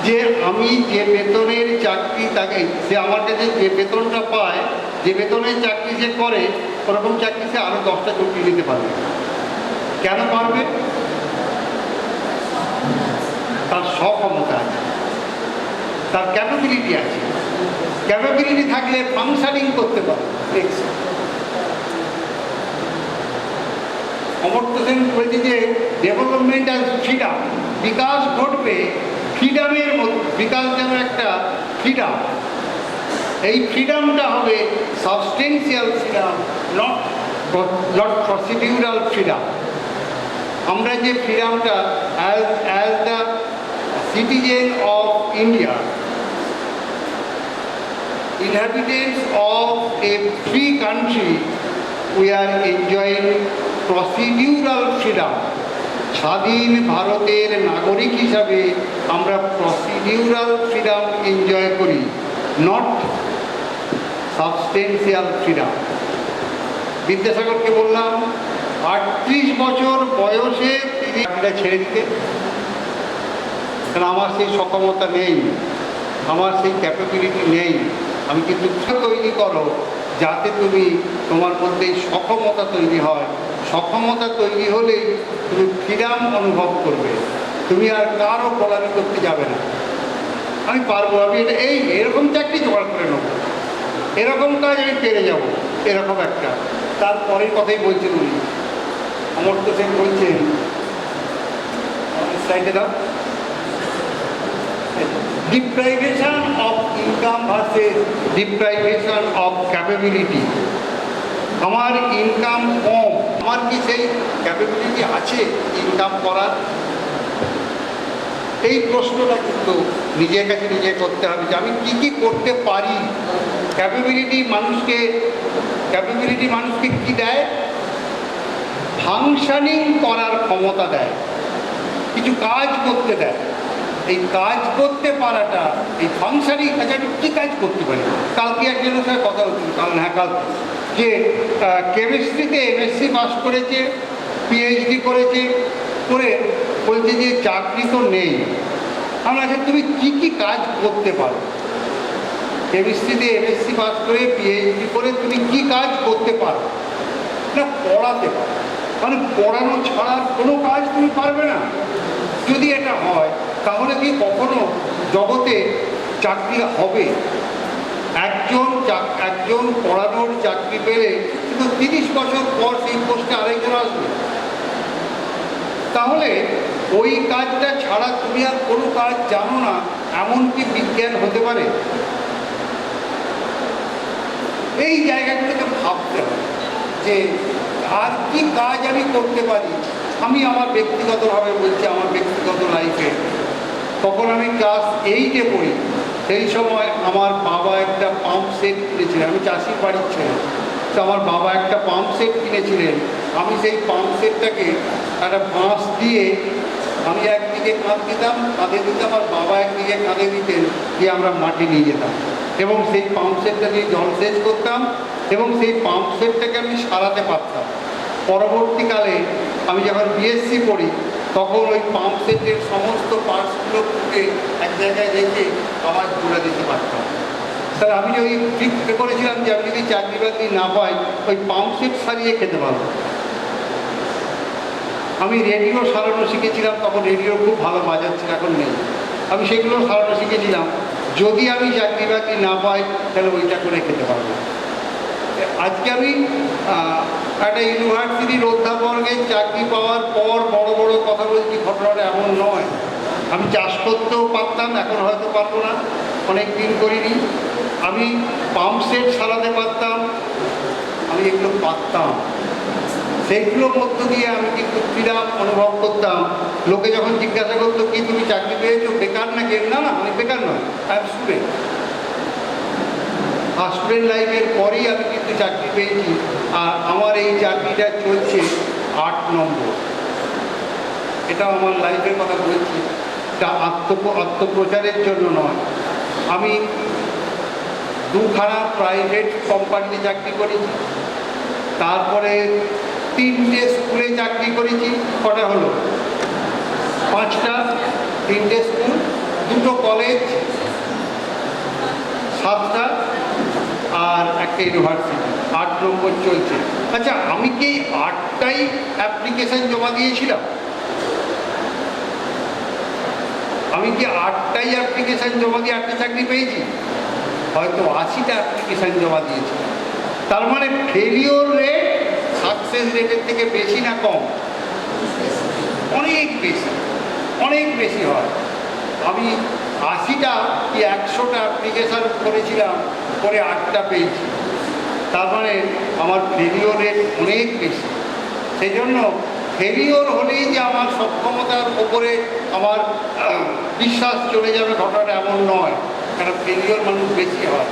যে আমি যে বেতনের চাকরি, তাকে সে আমার কাছে যে বেতনটা পায়, যে বেতনের চাকরি সে করে, ওরকম চাকরি সে আরো 10টা চাকরি নিতে পারবে। কেন পারবে? তার সক্ষমতা আছে, তার ক্যাপাবিলিটি আছে। ক্যাপাবিলিটি থাকলে ফাংশনিং করতে পারে। অমর্ত্য সেন বলছে যে ডেভেলপমেন্ট অ্যাজ ফ্রিডম, বিকাশ ঘটবে ফ্রিডামের মধ্যে। বিকাশ যেন একটা ফ্রিডম, এই ফ্রিডমটা হবে substantial freedom, not procedural freedom. আমরা যে ফ্রিডমটা as the citizen of India, inhabitants of a free country, we are enjoying procedural freedom. স্বাধীন ভারতের নাগরিক হিসাবে আমরা প্রসিডিউরাল ফ্রিডম এনজয় করি, নট সাবস্টেন্সিয়াল ফ্রিডম। বিদ্যাসাগরকে বললাম 38 বছর বয়সে তিনি চাকরিটা ছেড়ে দিতে, কারণ আমার সেই সক্ষমতা নেই, আমার সেই ক্যাপাবিলিটি নেই। আমি কিন্তু তৈরি করো যাতে তুমি তোমার মধ্যে সক্ষমতা তৈরি হয়। সক্ষমতা তৈরি হলেই তুমি ফ্রিডম অনুভব করবে, তুমি আর কারও গোলামি করতে যাবে না। আমি পারবো, আমি এটা এরকম চাকরি জোগাড় করে নেব, এরকম কাজ আমি পেরে যাব, এরকম একটা। তারপরের কথাই বলছেন উনি, অমর্ত্য সেন বলছেন, স্লাইডে দাও, deprivation of income versus deprivation of capability. আমার ইনকাম কম, আমার কি সেই ক্যাপাবিলিটি আছে ইনকাম করার? এই প্রশ্নটা কিন্তু নিজের কাছে নিজে করতে হবে যে আমি কী কী করতে পারি। ক্যাপাবিলিটি মানুষকে কী দেয়? ফাংশনিং করার ক্ষমতা দেয়, কিছু কাজ করতে দেয়। এই কাজ করতে পারাটা, এই ফাংশনিং, আচ্ছা আমি কী কাজ করতে পারি? কালকে একজনের সাথে কথা হচ্ছিল, কাল যে কেমিস্ট্রিতে এমএসসি পাস করেছে, পিএইচডি করেছে, করে বলছে যে চাকরি তো নেই। আমরা আচ্ছা তুমি কী কী কাজ করতে পারো? কেমিস্ট্রিতে এমএসসি পাস করে পিএইচডি করে তুমি কি কাজ করতে পারো? না, পড়াতে পারো। মানে পড়ানো ছাড়া কোনো কাজ তুমি পারবে না। যদি এটা হয় তাহলে কি কখনো জগতে চাকরি হবে? একজন পড়ানোর চাকরি পেলে কিন্তু 30 বছর পর সেই পোস্টে আরেকজন আসবে। তাহলে ওই কাজটা ছাড়া তুমি আর কোনো কাজ জানো না, এমন কি বিজ্ঞান হতে পারে? এই জায়গাগুলোকে ভাবতে হবে যে আর কি কাজ আমি করতে পারি। আমি আমার ব্যক্তিগতভাবে বলছি, আমার ব্যক্তিগত লাইফে তখন আমি ক্লাস 8-এ পড়ি, সেই সময় আমার বাবা একটা পাম্প সেট কিনেছিলেন। আমি চাষির বাড়ির ছেলে, তো আমার বাবা একটা পাম্প সেট কিনেছিলেন। আমি সেই পাম্প সেটটাকে একটা বাঁশ দিয়ে আমি একদিকে কাঁধ দিতাম, কাঁধে দিতাম, আর বাবা একদিকে কাঁধে দিতেন, দিয়ে আমরা মাটি নিয়ে যেতাম এবং সেই পাম্প সেটটা দিয়ে জলসেচ করতাম এবং সেই পাম্প সেটটাকে আমি সারাতে পারতাম। পরবর্তীকালে আমি যখন বিএসসি পড়ি তখন ওই পাম্প সেটের সমস্ত পার্টসগুলো খুঁজে এক জায়গায় রেখে আবার জোড়া দিতে পারতাম। স্যার, আমি ওই ঠিক করেছিলাম যে আমি যদি চাকরি বাকরি না পাই ওই পাম্প সেট সারিয়ে খেতে পারবো। আমি রেডিও সারানো শিখেছিলাম, তখন রেডিও খুব ভালো বাজার ছিল, এখন নেই। আমি সেগুলো সারানো শিখেছিলাম, যদি আমি চাকরি বাকরি না পাই তাহলে ওইটা করে খেতে পারবো। আজকে আমি একটা ইউনিভার্সিটির অধ্যাপকের চাকরি পাওয়ার পর বড় বড় কথা বলছি, ঘটনাটা এমন নয়। আমি চাষ করতেও পারতাম, এখন হয়তো পারবো না, অনেক দিন করিনি। আমি পাম্প সেট সারাতে পারতাম, আমি এগুলো পারতাম। সেইগুলোর মধ্য দিয়ে আমি কিন্তু ক্রীড়া অনুভব করতাম। লোকে যখন জিজ্ঞাসা করতো কি তুমি চাকরি পেয়েছো, বেকার নাকি? না না, আমি বেকার নয়, আই এম স্টুডেন্ট। স্টুডেন্ট লাইফের পরেই আমি কিন্তু চাকরি পেয়েছি, আর আমার এই চাকরিটা চলছে 8 নম্বর। এটা আমার লাইফের কথা বলছি, এটা আত্মপ্রচারের জন্য নয়। আমি 2খানা প্রাইভেট কোম্পানিতে চাকরি করেছি, তারপরে 3টে স্কুলে চাকরি করেছি। কটা হলো? 5টা। 3টে স্কুল, 2টো কলেজ, 7টা, আর একটা ইউনিভার্সিটি। 8 নম্বর চলছে। আচ্ছা, আমি কি 8টাই অ্যাপ্লিকেশান জমা দিয়েছিলাম? আমি কি 8টাই অ্যাপ্লিকেশান জমা দিয়ে 8টা চাকরি পেয়েছি? হয়তো 80টা অ্যাপ্লিকেশান জমা দিয়েছি। তার মানে ফেলিওর রেট সাকসেস রেটের থেকে বেশি না কম? অনেক বেশি, অনেক বেশি হয়। আমি 80টা কি 100টা অ্যাপ্লিকেশান করেছিলাম, করে 8টা পেয়েছি। তার মানে আমার ফেলিওর রেট অনেক বেশি। সেই জন্য ফেলিওর হলেই যে আমার সক্ষমতার ওপরে আমার বিশ্বাস চলে যাবে, ঘটনাটা এমন নয়। কারণ ফেলিওর মানুষ বেশি হয়,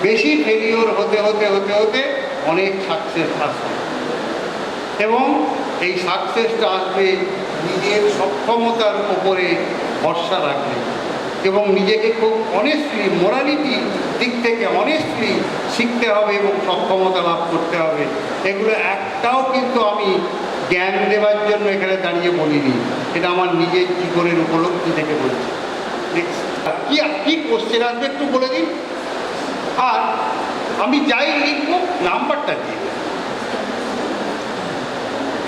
বেশি ফেলিওর হতে হতে হতে হতে অনেক সাকসেস আসবে, এবং এই সাকসেসটা আসবে নিজের সক্ষমতার ওপরে ভরসা রাখলে এবং নিজেকে খুব অনেস্টলি, মোরালিটি দিক থেকে অনেস্টলি শিখতে হবে এবং সক্ষমতা লাভ করতে হবে। এগুলো একটাও কিন্তু আমি জ্ঞান দেওয়ার জন্য এখানে দাঁড়িয়ে বলিনি, এটা আমার নিজের জীবনের উপলব্ধি থেকে বলছি। কি কোশ্চেন আসবে একটু বলে দিন, আর আমি যাই লিখবো নাম্বারটা দিয়ে।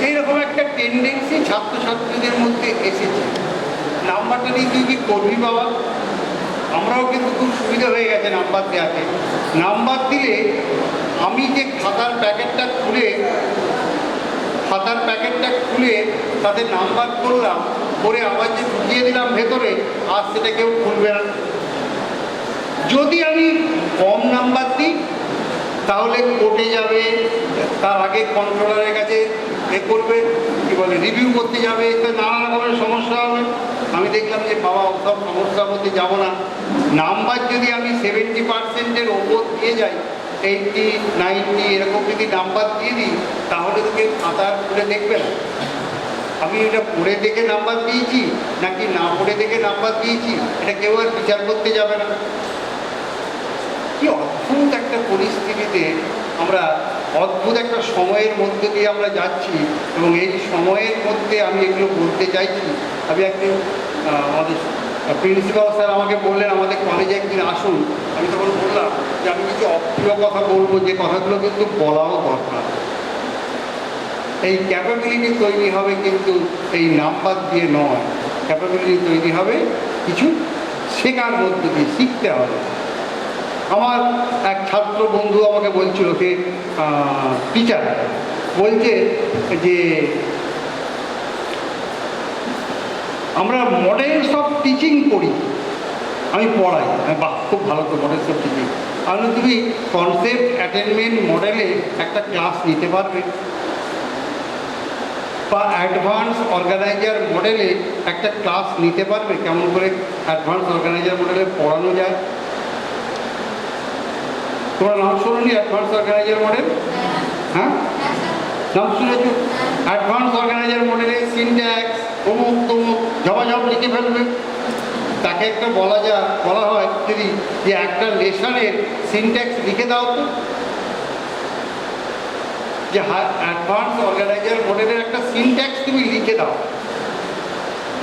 এইরকম একটা টেন্ডেন্সি ছাত্রছাত্রীদের মধ্যে এসেছে, নাম্বারটা দিয়ে তুই কি করবি বাবা? আমরাও কিন্তু খুব সুবিধা হয়ে গেছে নাম্বার দেওয়াতে। নাম্বার দিলে আমি যে খাতার প্যাকেটটা খুলে তাদের নাম্বার করলাম, করে আবার যে ঢুকিয়ে দিলাম ভেতরে, আর সেটা কেউ খুলবে না। যদি আমি কম নাম্বার দিই তাহলে কোর্টে যাবে, তার আগে কন্ট্রোলারের কাছে করবে, কী বলে, রিভিউ করতে যাবে, তো নানা রকমের সমস্যা হবে। আমি দেখলাম যে বাবা ওসব সমস্যার মধ্যে যাবো না। নাম্বার যদি আমি 70%-এর ওপর দিয়ে যাই, 80, 90 এরকম যদি নাম্বার দিয়ে দিই, তাহলে তো কেউ খাতা খুলে দেখবে না আমি এটা পড়ে দেখে নাম্বার দিয়েছি নাকি না পড়ে দেখে নাম্বার দিয়েছি, এটা কেউ আর বিচার করতে যাবে না। কি অদ্ভুত একটা পরিস্থিতিতে আমরা, অদ্ভুত একটা সময়ের মধ্যে দিয়ে আমরা যাচ্ছি, এবং এই সময়ের মধ্যে আমি এগুলো বলতে চাইছি। আমি একদিন আমাদের প্রিন্সিপাল স্যার আমাকে বললেন আমাদের কলেজে একদিন আসুন। আমি তখন বললাম যে আমি কিছু অপ্রিয় কথা বলবো, যে কথাগুলো কিন্তু বলাও দরকার। এই ক্যাপাবিলিটি তৈরি হবে কিন্তু এই নাম্বার দিয়ে নয়, ক্যাপাবিলিটি তৈরি হবে কিছু শেখার মধ্য দিয়ে, শিখতে হবে। আমার এক ছাত্র বন্ধু আমাকে বলছিল, সে টিচার, বলছে যে আমরা মডেলস অফ টিচিং পড়ি। আমি পড়াই, আমি বাহ খুব ভালো তো মডেলস অফ টিচিং। আমি তুমি কনসেপ্ট অ্যাটেনমেন্ট মডেলে একটা ক্লাস নিতে পারবে, বা অ্যাডভান্স অর্গানাইজার মডেলে একটা ক্লাস নিতে পারবে, কেমন করে অ্যাডভান্স অর্গানাইজার মডেলে পড়ানো যায়। তোমরা নাম শুনুনি অ্যাডভান্স অর্গানাইজার মডেল? হ্যাঁ, নাম শুনেছ? অ্যাডভান্স অর্গানাইজার মডেলে সিনট্যাক্স অমুক তমুক ঝপাঝপ লিখে ফেলবে। তাকে একটা বলা হয় যদি যে একটা লেসনের সিনট্যাক্স লিখে দাও তো, যে অ্যাডভান্স অর্গানাইজার মডেলের একটা সিনট্যাক্স তুমি লিখে দাও।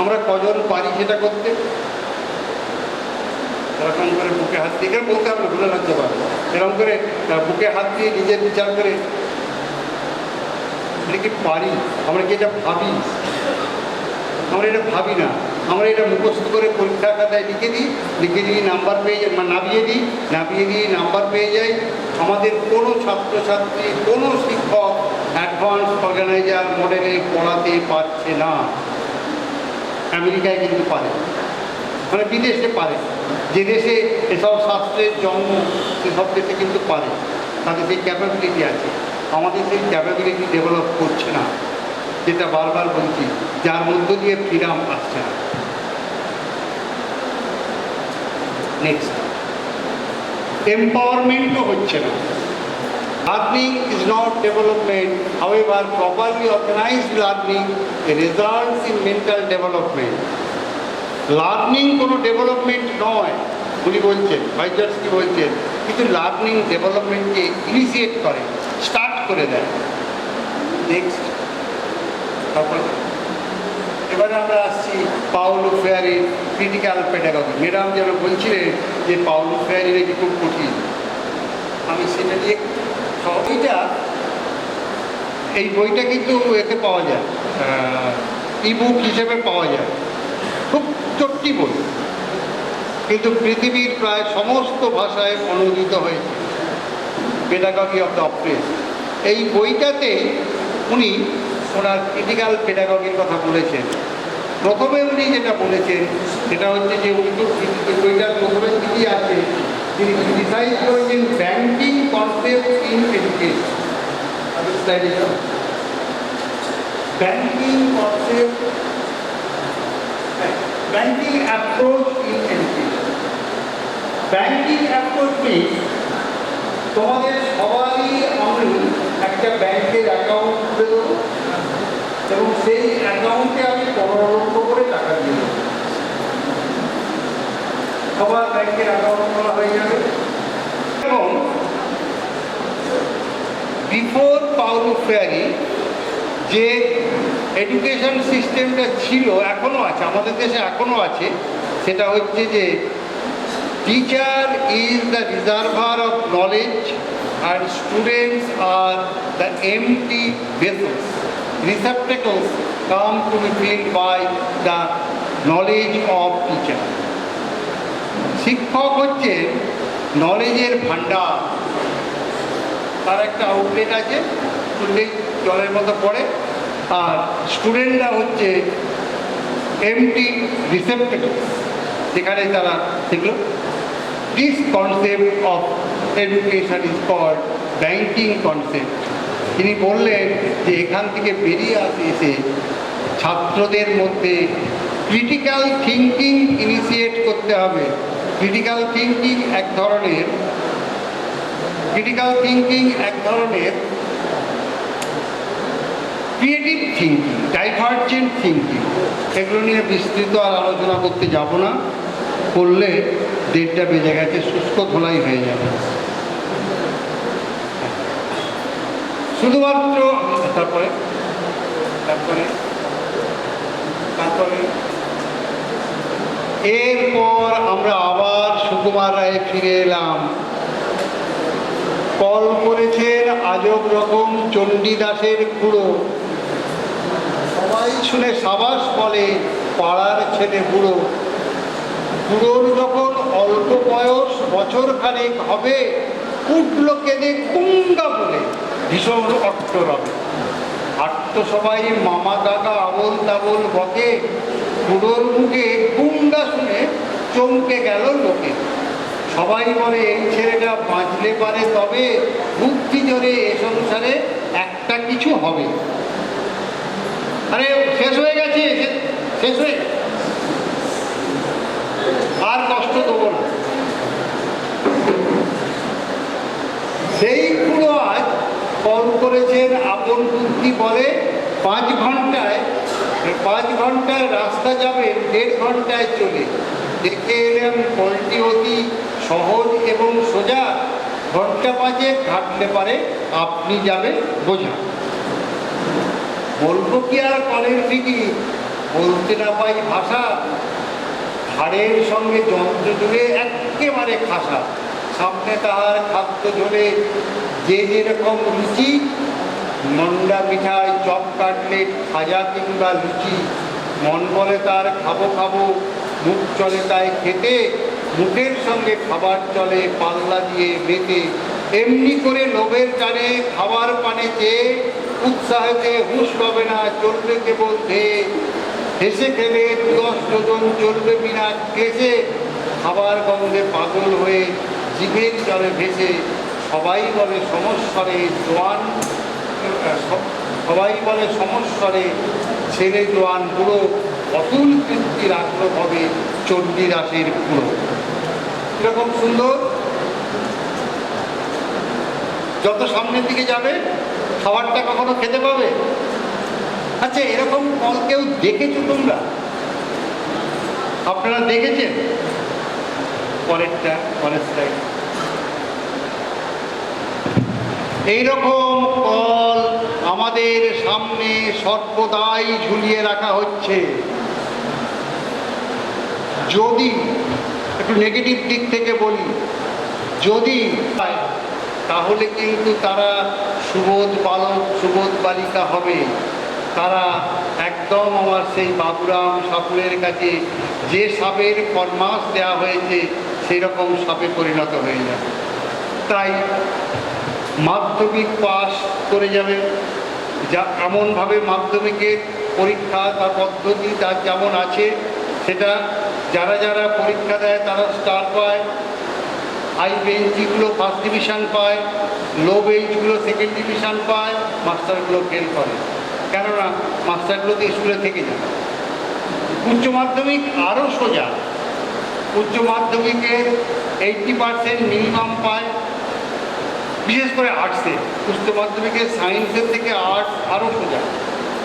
আমরা কজন পারি সেটা করতে? এরকম করে বুকে হাত দিয়ে, বলতে হবে ভুলে রাখতে পারবো, এরকম করে বুকে হাত দিয়ে নিজের বিচার করে এটা কি পারি? আমরা কি এটা ভাবি? আমরা এটা ভাবি না, আমরা এটা মুখস্থ করে পরীক্ষার খাতায় লিখে দিই, নাম্বার পেয়ে নামিয়ে দিই, নাম্বার পেয়ে যাই। আমাদের কোনো ছাত্রছাত্রী, কোনো শিক্ষক অ্যাডভান্স অর্গানাইজার মডেলে পড়াতে পারছে না। আমেরিকায় কিন্তু পারে, মানে বিদেশে পারে, যে দেশে এসব শাস্ত্রের জন্ম সেসব দেশে কিন্তু পারে, তাদের সেই ক্যাপাবিলিটি আছে। আমাদের সেই ক্যাপাবিলিটি ডেভেলপ করছে না, যেটা বারবার বলছি, যার মধ্য দিয়ে ফ্রিডম আসছে না। নেক্সট, এম্পাওয়ারমেন্টও হচ্ছে না। Learning is not development, however, properly organized learning results in mental development. Learning কোনো ডেভেলপমেন্ট নয় উনি বলছেন, ভাইজার্সকি বলছেন, কিন্তু লার্নিং ডেভেলপমেন্টকে ইনিশিয়েট করে, স্টার্ট করে দেয়। নেক্সট, তারপরে এবারে আমরা আসছি পাওলো ফ্রেয়ারের ক্রিটিক্যাল পেডাগজি। ম্যাডাম যেন বলছিলেন যে পাওলো ফ্রেয়ারি নাকি খুব কঠিন, আমি সেটা নিয়ে সবইটা, এই বইটা কিন্তু এতে পাওয়া যায়, ইবুক হিসেবে পাওয়া যায়, খুব চট্টি বই, কিন্তু পৃথিবীর প্রায় সমস্ত ভাষায় অনুদিত হয়েছে, পেডাগজি অফ দ্য অপ্রেস। এই বইটাতে উনি ওনার ক্রিটিক্যাল পেডাগজির কথা বলেছেন। প্রথমে উনি যেটা বলেছেন সেটা হচ্ছে যে উনি তো বইটার প্রথমে দিকেই আছে, তিনি ক্রিটিসাইজ করেছেন banking concept in education. Banking concept, banking approach in education. Banking approach means তোমাদের সবারই আমি একটা ব্যাংকের অ্যাকাউন্ট খুলে দেবো এবং সেই অ্যাকাউন্টে আমি 15 লক্ষ করে টাকা দিয়ে দেবো, সবার ব্যাংকের অ্যাকাউন্ট খোলা হয়ে যাবে। এবং বিফোর পাওলো ফ্রেয়ারি যে এডুকেশন সিস্টেমটা ছিল, এখনও আছে, আমাদের দেশে এখনও আছে, সেটা হচ্ছে যে teacher is the reservoir of knowledge and students are the empty vessels. Receptacles come to be filled by the knowledge of teacher. শিক্ষক হচ্ছে নলেজের ভান্ডার, তার একটা আউটলেট আছে, খুললেই জলের মতো পড়ে, আর স্টুডেন্টরা হচ্ছে এমটি রিসেপ্টেকলস, যেখানে তারা সেগুলো। This concept of education is called banking concept. তিনি বললেন যে এখান থেকে বেরিয়ে এসে ছাত্রদের মধ্যে ক্রিটিক্যাল থিঙ্কিং ইনিশিয়েট করতে হবে। ক্রিটিক্যাল থিঙ্কিং এক ধরনের ক্রিয়েটিভ থিঙ্কিং, ডাইভার্জেন্ট থিঙ্কিং। এগুলো নিয়ে বিস্তৃত আর আলোচনা করতে যাব না, করলে 1:30 বেজে গেছে, শুষ্ক ধোলাই হয়ে যাবে। শুধুমাত্র তারপরে তারপরে তারপরে এরপর আমরা আবার সুকুমার রায়ে ফিরে এলাম। কল করেছেন আজব রকম চণ্ডীদাসের খুড়ো। সবাই শুনে সাবাস বলে, পাড়ার ছেলে বুড়ো। বুড়োর যখন অল্প বয়স, বছর খানেক হবে, উঠল কেঁদে কুঙ্গা বলে, ভীষণ অট্ট রবে। আর তো সবাই মামা কাকা আবল তাবল বকে, বুড়োর মুখে কুঙ্গা শুনে চমকে গেল লোকে। সবাই বলে এই ছেলেটা বাঁচলে পারে তবে, বুদ্ধি জোরে এ সংসারে একটা কিছু হবে। আরে শেষ হয়ে গেছে, শেষ হয়ে গেছে, আর কষ্ট দেবো না। সেই পুরো আজ কল করেছেন আপন বুদ্ধি বলে, 5 ঘন্টায় রাস্তা যাবেন 1.5 ঘন্টায় চলে। দেখে এলাম কলটি অতি সহজ এবং সোজা, ঘন্টা 5 ঘাটলে পারে আপনি যাবেন বোঝা। বলবো কি আর কলের ফিকি, বলতে না পাই ভাষা, হাড়ের সঙ্গে যন্ত্র জুড়ে একেবারে খাসা। সামনে তাহার খাদ্য ঝোলে যে যেরকম রুচি, মন্ডা মিঠাই, চপ কাটলেট, খাজা কিংবা লুচি। মন বলে তার খাবো খাবো, মুখ চলে তাই খেতে, মুখের সঙ্গে খাবার চলে পাল্লা দিয়ে বেতে। এমনি করে লোভের টানে খাবার পানে চেয়ে, উৎসাহেতে হুঁশ পাবে না, চলবে কেবল ধেয়ে। হেসে খেলে 10 জন চলবে বিনা কেসে, খাবার গন্ধে পাগল হয়ে জিভের জলে ভেসে। সবাই বলে সমস্বরে ছেলে জোয়ান বুড়ো, অতুল তৃপ্তি রাখলো হবে চণ্ডীদাসের পুরো। এরকম সুন্দর, যত সামনের দিকে যাবে খাবারটা কখনো খেতে পাবে। আচ্ছা, এরকম কল কেউ দেখেছো তোমরা? আপনারা দেখেছেন? পরের স্লাইড। এইরকম কল আমাদের সামনে সর্বদাই ঝুলিয়ে রাখা হচ্ছে। যদি একটু নেগেটিভ দিক থেকে বলি, যদি তাহলে কিন্তু তারা সুবোধ বালক সুবোধ বালিকা হবে। তারা একদম আমার সেই বাবুরাম ঠাকুরের কাছে যে সাপের ফরমাস দেওয়া হয়েছে সেই রকম সাপে পরিণত হয়ে যাবে। তাই মাধ্যমিক পাস করে যাবে, যা এমনভাবে মাধ্যমিকের পরীক্ষা তার পদ্ধতি তার যেমন আছে, সেটা যারা যারা পরীক্ষা দেয় তারা স্টার পায়, হাই বেঞ্চগুলো 1st ডিভিশন পায়, লো বেঞ্চগুলো 2nd ডিভিশন পায়, মাস্টারগুলো ফেল করে, কেননা মাস্টারগুলো তো স্কুলে থেকে যায়। উচ্চ মাধ্যমিক আরও সোজা, উচ্চ মাধ্যমিকের 80% মিনিমাম পায়, বিশেষ করে আর্টসে। উচ্চ মাধ্যমিকের সায়েন্সের থেকে আর্টস আরও সোজা।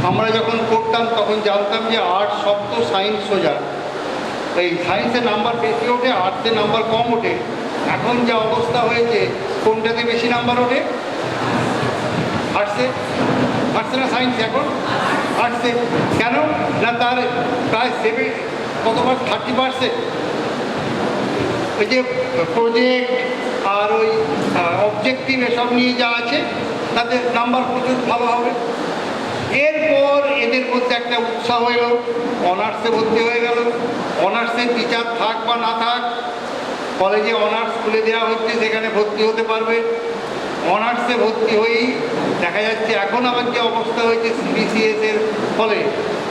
আমরা যখন পড়তাম তখন জানতাম যে আর্টস শক্ত, সায়েন্স সোজা। এই সায়েন্সের নাম্বার বেশি ওঠে, আর্টসের নাম্বার কম ওঠে। এখন যা অবস্থা হয়েছে, কোনটাতে বেশি নাম্বার ওঠে? আর্টসে না সায়েন্সে? এখন আর্টসে। কেন না, তার প্রায় 30%। ওই যে প্রজেক্ট আর ওই অবজেক্টিভ এসব নিয়ে যা আছে, তাদের নাম্বার প্রচুর ভালো হবে। এরপর এদের মধ্যে একটা উৎসাহ এলো, অনার্সে ভর্তি হয়ে গেল। অনার্সে টিচার থাক বা না থাক, কলেজে অনার্স খুলে দেওয়া হচ্ছে, সেখানে ভর্তি হতে পারবে। অনার্সে ভর্তি হয়েই দেখা যাচ্ছে এখন আবার যে অবস্থা হয়েছে CBCS এর ফলে,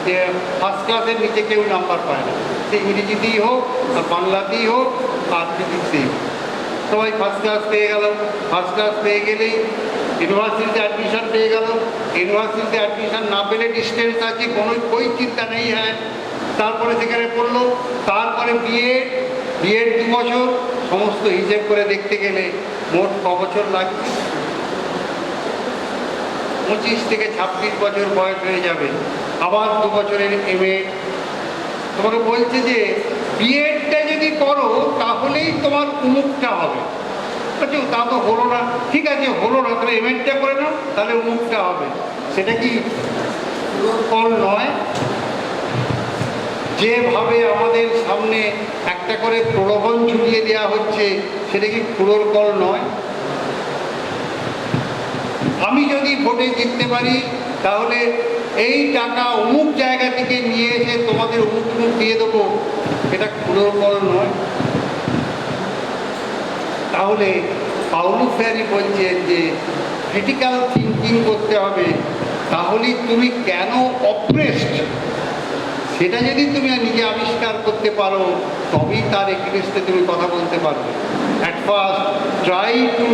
যে 1st ক্লাসের নিচে কেউ নাম্বার পায় না। সে ইংরেজিতেই হোক, আর বাংলাতেই হোক, আর ফিজিক্সেই হোক, সবাই 1st ক্লাস পেয়ে গেল। 1st ক্লাস পেয়ে গেলেই ইউনিভার্সিটিতে অ্যাডমিশন পেয়ে গেল। ইউনিভার্সিটিতে অ্যাডমিশন না পেলে ডিস্টেন্স আছে, কোনো চিন্তা নেই। হ্যাঁ, তারপরে সেখানে পড়লো। তারপরে বিএড 2 বছর। সমস্ত হিসেব করে দেখতে গেলে মোট ক বছর লাগবে? 25 থেকে 26 বছর বয়স হয়ে যাবে। আবার 2 বছরের MA। তোমাকে বলছে যে বিএডটা যদি করো তাহলেই তোমার উমুকটা হবে। আচ্ছা, তা তো হলো না। ঠিক আছে, হলো না, তাহলে MA-টা করে নাও, তাহলে উমুকটা হবে। সেটা কি কল নয়? যেভাবে আমাদের সামনে একটা করে প্রলোভন ঝুলিয়ে দেওয়া হচ্ছে, সেটা কি কুড়োরকল নয়? আমি যদি ভোটে জিততে পারি তাহলে এই টাকা অমুক জায়গা থেকে নিয়ে এসে তোমাদের অমুক দিয়ে দেবো, এটা কুড়োরকল নয়? তাহলে পাউলো ফেয়ারি বলছেন যে ক্রিটিক্যাল থিঙ্কিং করতে হবে। তাহলে তুমি কেন অপ্রেসড সেটা যদি তুমি নিজে আবিষ্কার করতে পারো, তবেই তার এগেইনস্টে তুমি কথা বলতে পারবে। At first try to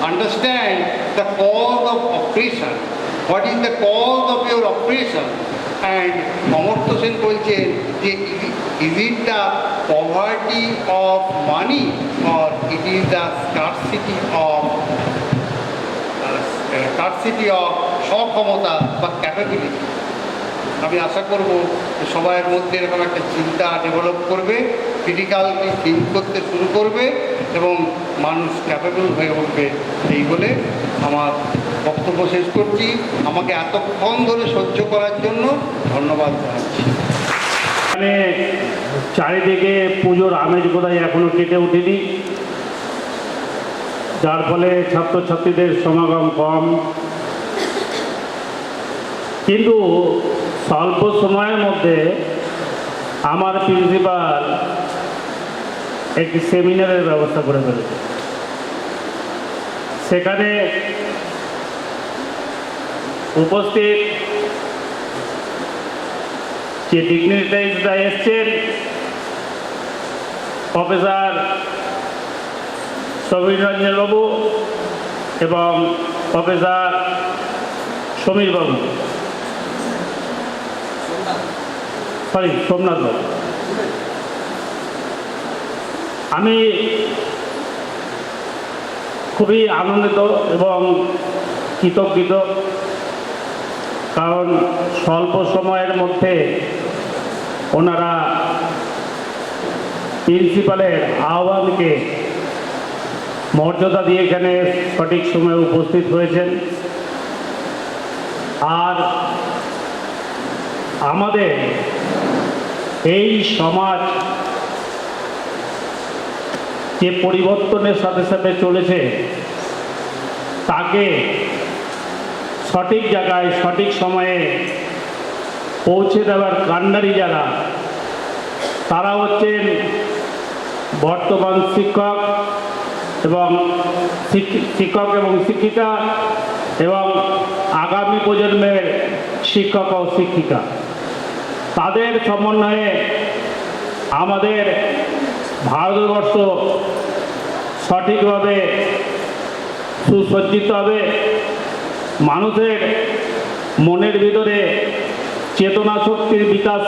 understand the cause of operation, what is the cause of your operation. And Amartya Sen বলছেন যে is it the poverty of money or it is the scarcity of সক্ষমতা বা ক্যাপাবিলিটি। আমি আশা করব যে সবাইয়ের মধ্যে এরকম একটা চিন্তা ডেভেলপ করবে, ক্রিটিক্যালি থিঙ্ক করতে শুরু করবে এবং মানুষ ক্যাপেবল হয়ে উঠবে। এই বলে আমার বক্তব্য শেষ করছি। আমাকে এতক্ষণ ধরে সহ্য করার জন্য ধন্যবাদ জানাচ্ছি। এখানে চারিদিকে পুজোর আমেজ বোধহয় এখনও কেটে ওঠেনি, যার ফলে ছাত্রছাত্রীদের সমাগম কম। কিন্তু স্বল্প সময়ের মধ্যে আমার প্রিন্সিপাল একটি সেমিনারের ব্যবস্থা করে ফেলেছে। সেখানে উপস্থিত যে ডিগনিটারিজরা এসছেন, প্রফেসর সমীর রঞ্জন বাবু এবং প্রফেসর সমীর বাবু, সোমনাথ বাবু, আমি খুবই আনন্দিত এবং কৃতজ্ঞ, কারণ স্বল্প সময়ের মধ্যে ওনারা প্রিন্সিপালের আহ্বানকে মর্যাদা দিয়ে এখানে সঠিক সময়ে উপস্থিত হয়েছেন। আর আমাদের এই সমাজ যে পরিবর্তনের সাথে সাথে চলেছে, তাকে সঠিক জায়গায় সঠিক সময়ে পৌঁছে দেওয়ার কাণ্ডারি যারা, তারা হচ্ছেন বর্তমান শিক্ষক এবং শিক্ষিকা এবং আগামী প্রজন্মের শিক্ষক ও শিক্ষিকা। তাদের সমন্বয়ে আমাদের ভারতবর্ষ সঠিকভাবে সুসজ্জিত হবে, মানুষের মনের ভিতরে চেতনা শক্তির বিকাশ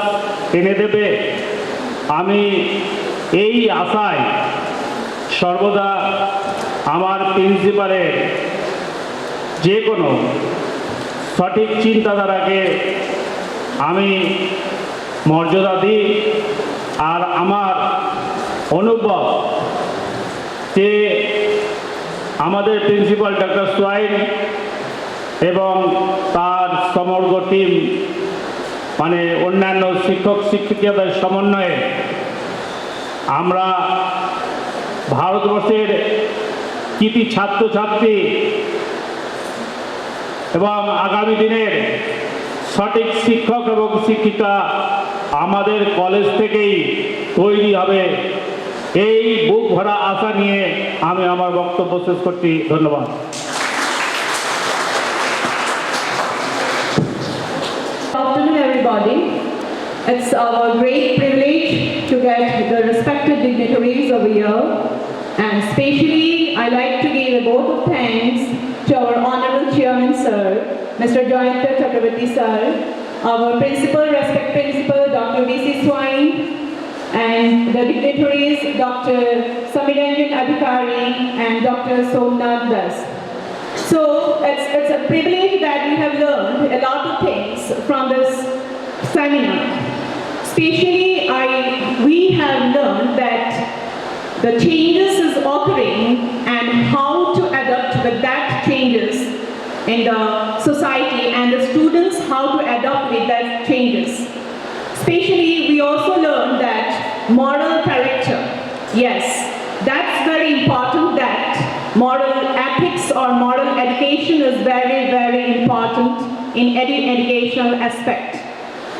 এনে দেবে। আমি এই আশায় সর্বদা আমার প্রিন্সিপালের যে কোনো সঠিক চিন্তাধারাকে আমি মর্যাদা দিই। আর আমার অনুভব যে আমাদের প্রিন্সিপাল ডক্টর সোহাইল এবং তার সমগ্র টিম, মানে অন্যান্য শিক্ষক শিক্ষিকাদের সমন্বয়ে আমরা ভারতবর্ষের কৃতি ছাত্রছাত্রী এবং আগামী দিনের সঠিক শিক্ষক এবং শিক্ষিকা আমাদের কলেজ থেকেই তৈরি হবে। এই বুক ভরা আশা নিয়ে আমি আমার বক্তব্য শেষ করছি। ধন্যবাদ। Good afternoon, everybody. It's our great privilege to get the respected dignitaries over here, and especially I like to give a vote of thanks to our Honorable Chairman Sir, Mr. Jayanta Chakravarti Sir, our respected Principal Dr. V.C. Swain, and the dignitaries Dr. Samiranjan Adhikari and Dr. Somnath Das. So it's a privilege that we have learned a lot of things from this seminar. Especially we have learned that the changes is occurring and how to adapt with that changes in the society, and the students how to adapt with that changes. Especially we also learned that moral character Yes, that's very important, that moral ethics or moral education is very, very important in any educational aspect.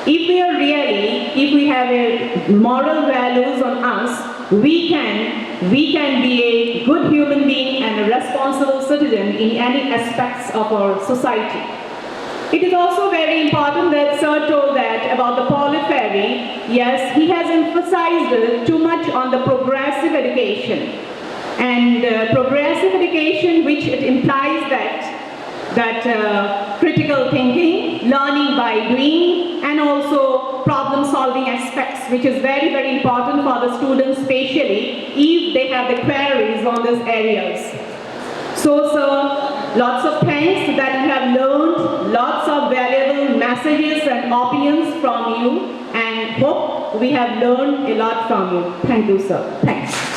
If we have a moral values on us, we can be a good human being and a responsible citizen in any aspects of our society. It is also very important that Sir told that about the Paulo Freire. Yes, he has emphasized too much on the progressive education. And progressive education, which it implies that critical thinking, learning by doing, and also problem-solving aspects, which is very, very important for the students, especially if they have the queries on these areas. So, sir, lots of thanks that you have learned, lots of valuable messages and opinions from you, and hope we have learned a lot from you. Thank you, sir. Thanks.